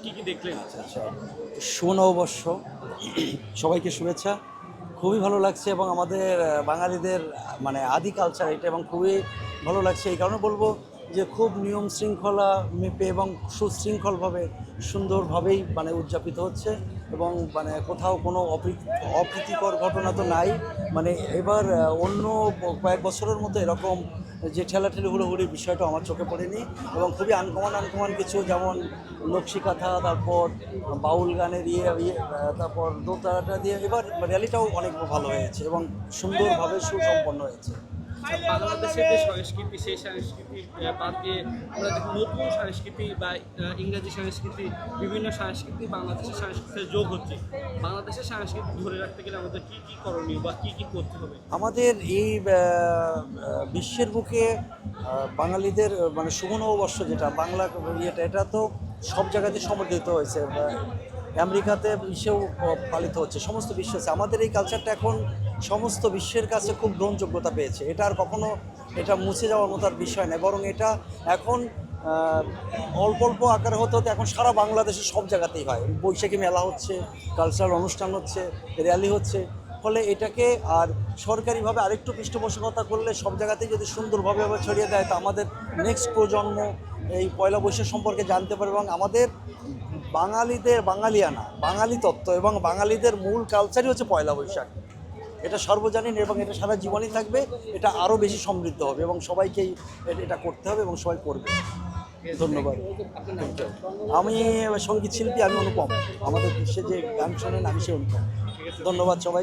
কি কি দেখলেন? আচ্ছা, শুভ নববর্ষ, সবাইকে শুভেচ্ছা। খুবই ভালো লাগছে এবং আমাদের বাঙালিদের মানে আদি কালচার এটা, এবং খুবই ভালো লাগছে। এই কারণে বলবো যে খুব নিয়ম শৃঙ্খলা মেপে এবং সুশৃঙ্খলভাবে সুন্দরভাবেই মানে উদযাপিত হচ্ছে, এবং মানে কোথাও কোনো অপ্রীতিকর ঘটনা তো নাই। মানে এবার অন্য কয়েক বছরের মতো এরকম যে ঠেলাঠেলি হুড়োহুড়ির বিষয়টা আমার চোখে পড়েনি, এবং খুবই আনকমন কিছু, যেমন নকশিকাঁথা, তারপর বাউল গানের তারপর দোতারাটা দিয়ে এবার র্যালিটাও অনেক ভালো হয়েছে এবং সুন্দরভাবে সুসম্পন্ন হয়েছে। আচ্ছা, বাংলাদেশের যে সংস্কৃতি সেই সংস্কৃতি বাদ দিয়ে আমরা দেখি নতুন সংস্কৃতি বা ইংরেজি সংস্কৃতি, বিভিন্ন সংস্কৃতি বাংলাদেশের সংস্কৃতিতে যোগ হচ্ছে। বাংলাদেশের সংস্কৃতি ধরে রাখতে গেলে আমাদের কি কি করণীয় বা কি কি করতে হবে? আমাদের এই বিশ্বের বুকে বাঙালিদের মানে শুভ নববর্ষ যেটা বাংলা এটা তো সব জায়গাতে সমর্থিত হয়েছে। আমেরিকাতে বিশ্বেও পালিত হচ্ছে, সমস্ত বিশ্ব আছে। আমাদের এই কালচারটা এখন সমস্ত বিশ্বের কাছে খুব গ্রহণযোগ্যতা পেয়েছে। এটা আর কখনো এটা মুছে যাওয়ার মতো আর বিষয় নয়, বরং এটা এখন অল্প অল্প আকারে হতে হতে এখন সারা বাংলাদেশের সব জায়গাতেই হয়। বৈশাখী মেলা হচ্ছে, কালচারাল অনুষ্ঠান হচ্ছে, র্যালি হচ্ছে। ফলে এটাকে আর সরকারিভাবে আরেকটু পৃষ্ঠপোষকতা করলে সব জায়গাতেই যদি সুন্দরভাবে ছড়িয়ে দেয়, তা আমাদের নেক্সট প্রজন্ম এই পয়লা বৈশাখ সম্পর্কে জানতে পারবে, এবং আমাদের বাঙালিদের বাঙালিয়ানা, বাঙালি তত্ত্ব এবং বাঙালিদের মূল কালচারই হচ্ছে পয়লা বৈশাখ। এটা সর্বজনীন এবং এটা সারা জীবনই থাকবে। এটা আরও বেশি সমৃদ্ধ হবে এবং সবাইকেই এটা করতে হবে এবং সবাই করবে। ধন্যবাদ। আমি সঙ্গীত শিল্পী, আমি অনুপম। আমাদের দেশে যে গান শোনেন আমি সে অনুপম। ধন্যবাদ সবাই।